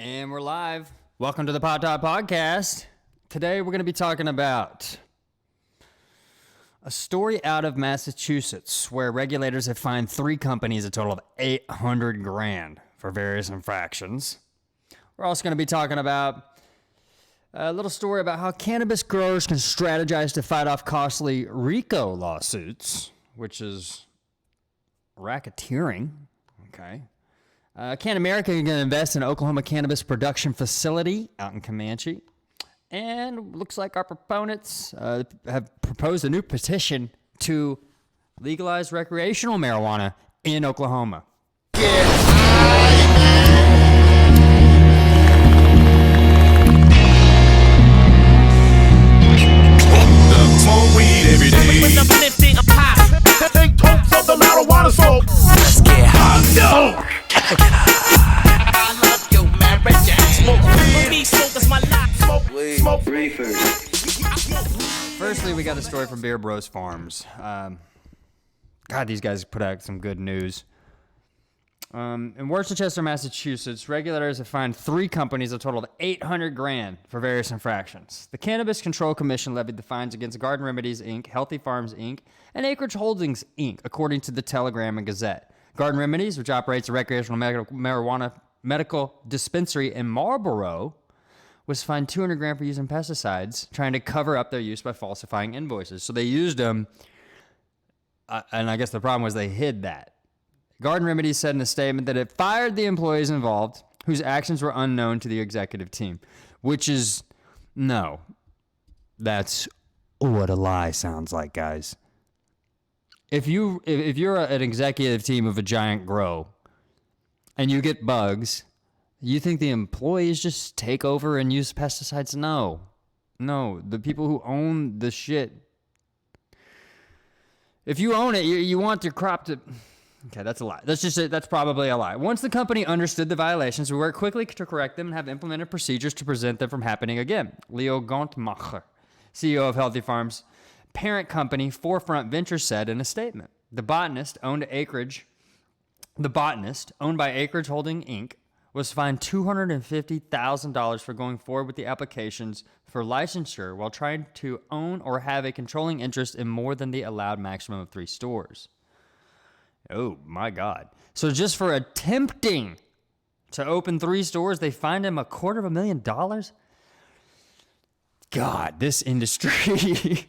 And we're live. Welcome to the Pot Top Podcast. Today we're going to be talking about a story out of Massachusetts where regulators have fined 3 companies a total of $800,000 for various infractions. We're also going to be talking about a little story about how cannabis growers can strategize to fight off costly RICO lawsuits, which is racketeering. Okay. Cann America is going to invest in an Oklahoma cannabis production facility out in Comanche. And looks like our proponents have proposed a new petition to legalize recreational marijuana in Oklahoma. Smoke weed every day. With the lifting of pop. Take totes of the marijuana smoke. Let's get hot. I love your marriage. Smoke weed. Smoke is my life. Smoke weed. Smoke reefers. Firstly, we got a story from Beer Bros Farms. God, these guys put out some good news. In Worcester, Massachusetts, regulators have fined 3 companies a total of $800,000 for various infractions. The Cannabis Control Commission levied the fines against Garden Remedies, Inc., Healthy Farms, Inc., and Acreage Holdings, Inc., according to the Telegram and Gazette. Garden Remedies, which operates a recreational marijuana medical dispensary in Marlboro, was fined $200,000 for using pesticides, trying to cover up their use by falsifying invoices. So they used them, and I guess the problem was they hid that. Garden Remedies said in a statement that it fired the employees involved whose actions were unknown to the executive team, which is, no, that's what a lie sounds like, guys. If you're an executive team of a giant grow and you get bugs, you think the employees just take over and use pesticides? No, the people who own the shit. If you own it, you want your crop to... Okay, that's a lie. That's probably a lie. Once the company understood the violations, we worked quickly to correct them and have implemented procedures to prevent them from happening again. Leo Gontmacher, CEO of Healthy Farms parent company Forefront Ventures, said in a statement. The botanist, owned by Acreage Holding Inc., was fined $250,000 for going forward with the applications for licensure while trying to own or have a controlling interest in more than the allowed maximum of 3 stores. Oh, my God. So just for attempting to open 3 stores, they fined him $250,000? God, this industry.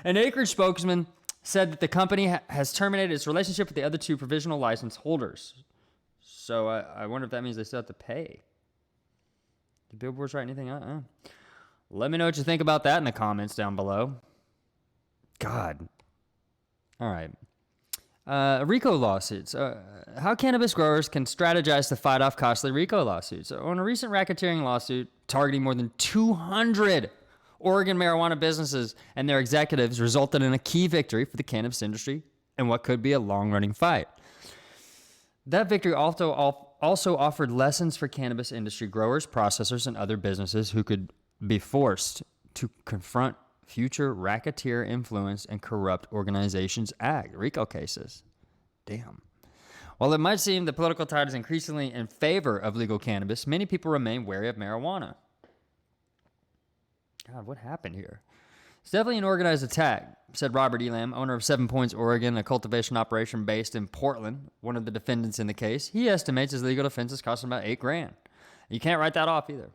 An Acreage spokesman said that the company has terminated its relationship with the other 2 provisional license holders. So I wonder if that means they still have to pay. Did Billboards write anything out? Let me know what you think about that in the comments down below. God. All right. RICO lawsuits. How cannabis growers can strategize to fight off costly RICO lawsuits. On a recent racketeering lawsuit targeting more than 200 Oregon marijuana businesses and their executives resulted in a key victory for the cannabis industry and what could be a long-running fight. That victory also offered lessons for cannabis industry growers, processors, and other businesses who could be forced to confront future racketeer influence and corrupt organizations act. RICO cases. Damn. While it might seem the political tide is increasingly in favor of legal cannabis, many people remain wary of marijuana. God, what happened here? It's definitely an organized attack, said Robert Elam, owner of 7 Points, Oregon, a cultivation operation based in Portland, one of the defendants in the case. He estimates his legal defenses cost him about $8,000. You can't write that off either.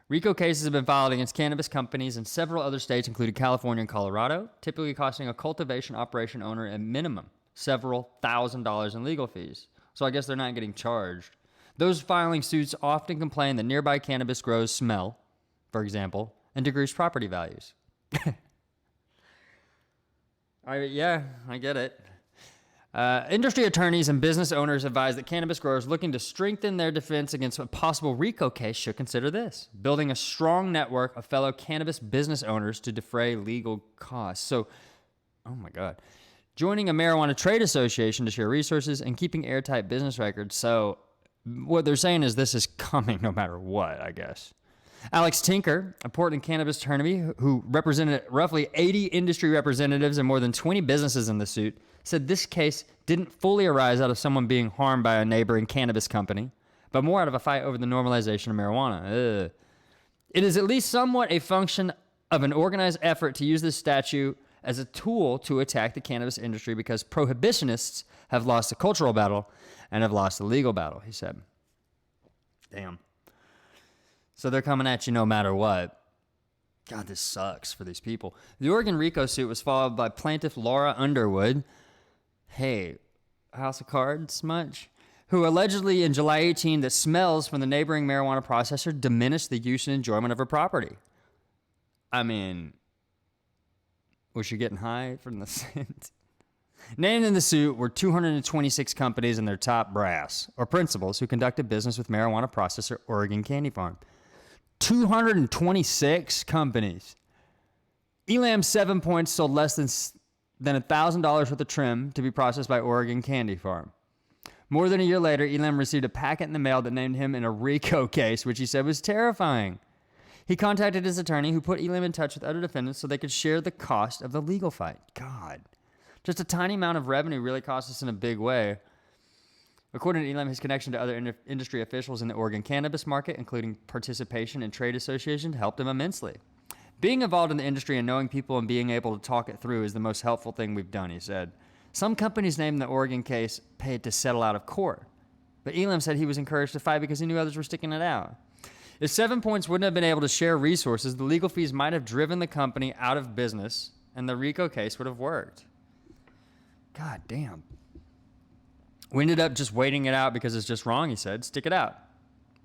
RICO cases have been filed against cannabis companies in several other states, including California and Colorado, typically costing a cultivation operation owner a minimum several $1,000s in legal fees. So I guess they're not getting charged. Those filing suits often complain that nearby cannabis grows smell, for example, and decrease property values. I get it. Industry attorneys and business owners advise that cannabis growers looking to strengthen their defense against a possible RICO case should consider this: building a strong network of fellow cannabis business owners to defray legal costs. So, oh my God. Joining a marijuana trade association to share resources and keeping airtight business records. So what they're saying is this is coming no matter what, I guess. Alex Tinker, a Portland cannabis attorney who represented roughly 80 industry representatives and more than 20 businesses in the suit, said this case didn't fully arise out of someone being harmed by a neighboring cannabis company, but more out of a fight over the normalization of marijuana. Ugh. It is at least somewhat a function of an organized effort to use this statute as a tool to attack the cannabis industry because prohibitionists have lost the cultural battle and have lost the legal battle, he said. Damn. So they're coming at you no matter what. God, this sucks for these people. The Oregon RICO suit was followed by plaintiff Laura Underwood. Hey, House of Cards much? Who allegedly in July 18 that smells from the neighboring marijuana processor diminished the use and enjoyment of her property. I mean, was she getting high from the scent? Named in the suit were 226 companies and their top brass, or principals, who conducted business with marijuana processor Oregon Candy Farm. 226 companies. Elam's 7 points sold less than $1,000 worth of trim to be processed by Oregon Candy Farm. More than a year later, Elam received a packet in the mail that named him in a RICO case, which he said was terrifying. He contacted his attorney, who put Elam in touch with other defendants so they could share the cost of the legal fight. God. Just a tiny amount of revenue really cost us in a big way. According to Elam, his connection to other industry officials in the Oregon cannabis market, including participation in trade associations, helped him immensely. Being involved in the industry and knowing people and being able to talk it through is the most helpful thing we've done, he said. Some companies named the Oregon case paid to settle out of court. But Elam said he was encouraged to fight because he knew others were sticking it out. If 7 points wouldn't have been able to share resources, the legal fees might have driven the company out of business, and the RICO case would have worked. God damn. We ended up just waiting it out because it's just wrong, he said. Stick it out.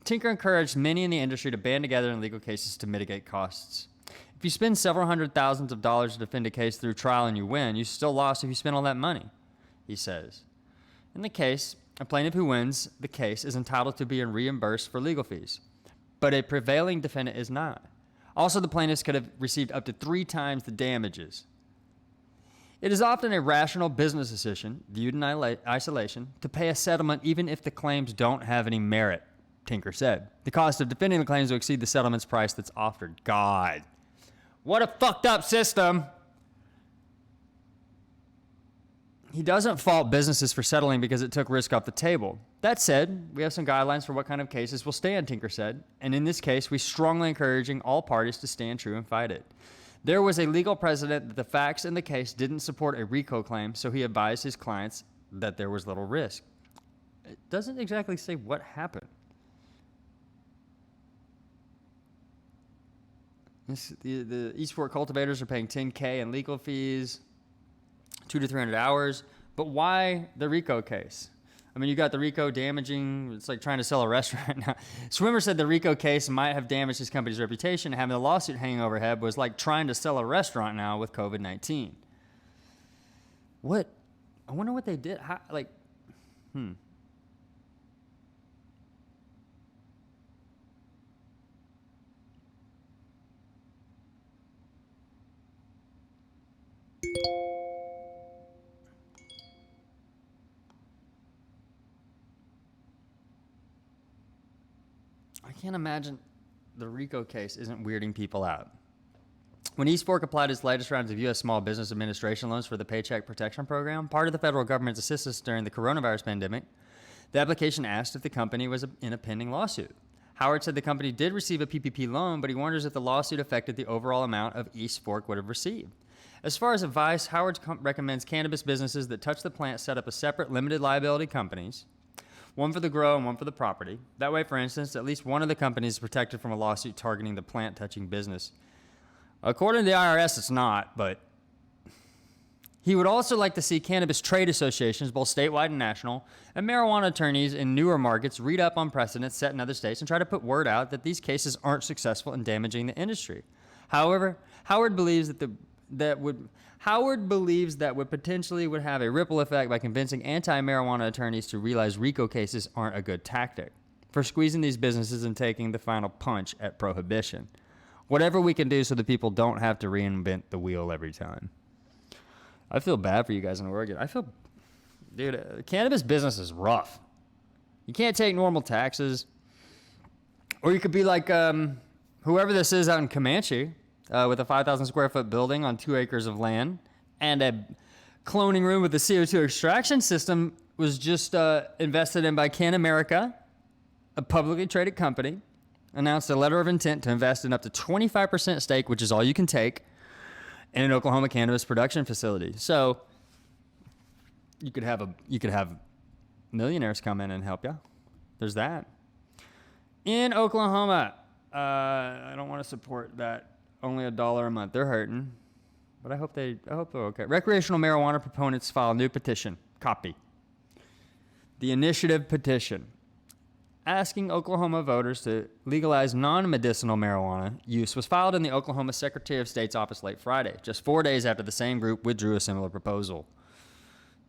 Tinker encouraged many in the industry to band together in legal cases to mitigate costs. If you spend several hundred thousands of dollars to defend a case through trial and you win, you still lost if you spent all that money, he says. In the case, a plaintiff who wins the case is entitled to be reimbursed for legal fees, but a prevailing defendant is not. Also, the plaintiffs could have received up to 3 times the damages. It is often a rational business decision, viewed in isolation, to pay a settlement even if the claims don't have any merit, Tinker said. The cost of defending the claims will exceed the settlement's price that's offered. God. What a fucked up system. He doesn't fault businesses for settling because it took risk off the table. That said, we have some guidelines for what kind of cases will stand, Tinker said. And in this case, we strongly encouraging all parties to stand true and fight it. There was a legal precedent that the facts in the case didn't support a RICO claim, so he advised his clients that there was little risk. It doesn't exactly say what happened. The East Fork cultivators are paying $10,000 in legal fees, 200 to 300 hours. But why the RICO case? I mean, you got the RICO damaging, it's like trying to sell a restaurant now. Swimmer said the RICO case might have damaged his company's reputation. Having the lawsuit hanging overhead was like trying to sell a restaurant now with COVID-19. What? I wonder what they did. How, I can't imagine the RICO case isn't weirding people out. When East Fork applied its latest rounds of U.S. Small Business Administration loans for the Paycheck Protection Program, part of the federal government's assistance during the coronavirus pandemic, the application asked if the company was in a pending lawsuit. Howard said the company did receive a PPP loan, but he wonders if the lawsuit affected the overall amount of East Fork would have received. As far as advice, Howard recommends cannabis businesses that touch the plant set up a separate limited liability companies, one for the grow and one for the property. That way, for instance, at least one of the companies is protected from a lawsuit targeting the plant-touching business. According to the IRS, it's not, but he would also like to see cannabis trade associations, both statewide and national, and marijuana attorneys in newer markets read up on precedents set in other states and try to put word out that these cases aren't successful in damaging the industry. However, Howard believes that would potentially have a ripple effect by convincing anti-marijuana attorneys to realize RICO cases aren't a good tactic for squeezing these businesses and taking the final punch at prohibition. Whatever we can do so that people don't have to reinvent the wheel every time. I feel bad for you guys in Oregon. Dude, cannabis business is rough. You can't take normal taxes. Or you could be like whoever this is out in Comanche, with a 5,000 square foot building on 2 acres of land and a cloning room with a CO2 extraction system was just invested in by Cann America, a publicly traded company, announced a letter of intent to invest in up to 25% stake, which is all you can take, in an Oklahoma cannabis production facility. So you could have millionaires come in and help you. There's that. In Oklahoma, I don't want to support that. Only $1 a month. They're hurting, but I hope they're okay. Recreational marijuana proponents file a new petition. Copy. The initiative petition, asking Oklahoma voters to legalize non-medicinal marijuana use, was filed in the Oklahoma Secretary of State's office late Friday, just 4 days after the same group withdrew a similar proposal.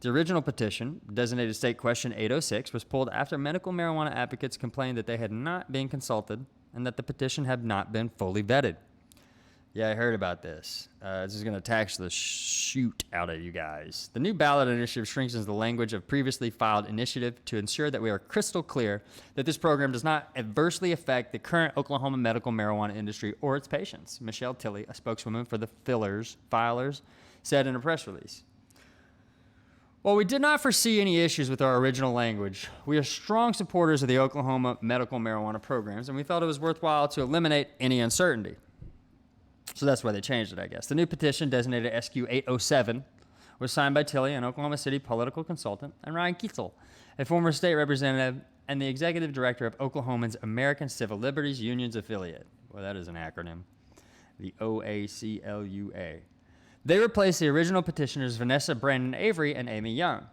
The original petition, designated State Question 806, was pulled after medical marijuana advocates complained that they had not been consulted and that the petition had not been fully vetted. Yeah, I heard about this. This is going to tax the shoot out of you guys. The new ballot initiative strengthens the language of previously filed initiative to ensure that we are crystal clear that this program does not adversely affect the current Oklahoma medical marijuana industry or its patients. Michelle Tilley, a spokeswoman for the filers, said in a press release. While we did not foresee any issues with our original language, we are strong supporters of the Oklahoma medical marijuana programs, and we felt it was worthwhile to eliminate any uncertainty. So that's why they changed it, I guess. The new petition, designated SQ 807, was signed by Tilley, an Oklahoma City political consultant, and Ryan Kiesel, a former state representative and the executive director of Oklahoma's American Civil Liberties Union's affiliate. Well, that is an acronym. The OACLUA. They replaced the original petitioners Vanessa Brandon Avery and Amy Young.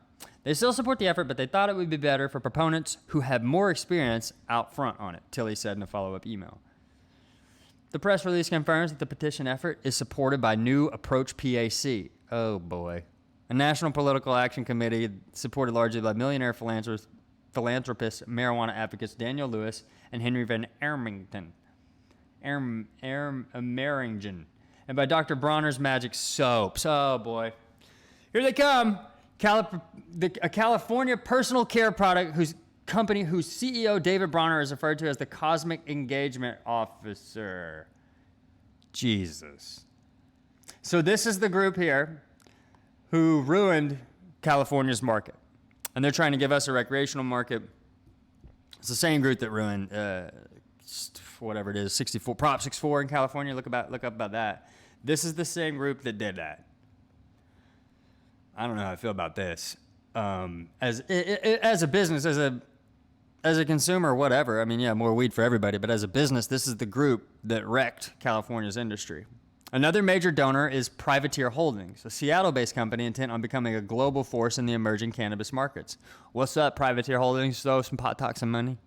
They still support the effort, but they thought it would be better for proponents who have more experience out front on it, Tilley said in a follow-up email. The press release confirms that the petition effort is supported by New Approach PAC. Oh, boy. A national political action committee supported largely by millionaire philanthropist marijuana advocates Daniel Lewis and Henry Van Ermington. Meringen. And by Dr. Bronner's Magic Soaps. Oh, boy. Here they come. A California personal care product whose CEO David Bronner is referred to as the Cosmic Engagement Officer. Jesus. So this is the group here who ruined California's market. And they're trying to give us a recreational market. It's the same group that ruined whatever it is, 64 Prop 64 in California. Look up about that. This is the same group that did that. I don't know how I feel about this. As a business, as a consumer, whatever. I mean, yeah, more weed for everybody. But as a business, this is the group that wrecked California's industry. Another major donor is Privateer Holdings, a Seattle-based company intent on becoming a global force in the emerging cannabis markets. What's up, Privateer Holdings? Throw some pot, talk some money.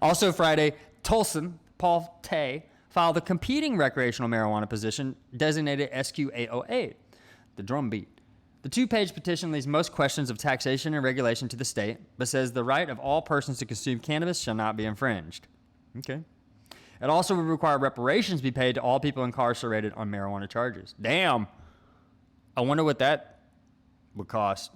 Also Friday, Tolson, Paul Tay, filed a competing recreational marijuana position designated SQ 808, the drumbeat. The two-page petition leaves most questions of taxation and regulation to the state, but says the right of all persons to consume cannabis shall not be infringed. Okay. It also would require reparations be paid to all people incarcerated on marijuana charges. Damn. I wonder what that would cost.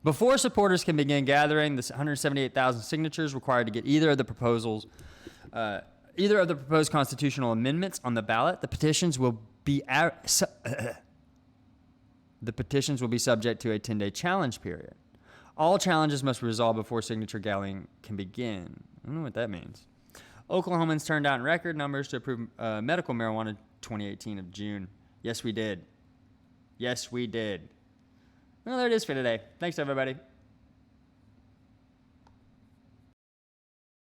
Before supporters can begin gathering the 178,000 signatures required to get either of the proposed constitutional amendments on the ballot, the petitions will be subject to a 10-day challenge period. All challenges must be resolved before signature gathering can begin. I don't know what that means. Oklahomans turned out in record numbers to approve medical marijuana in 2018 of June. Yes, we did. Yes, we did. Well, there it is for today. Thanks, everybody.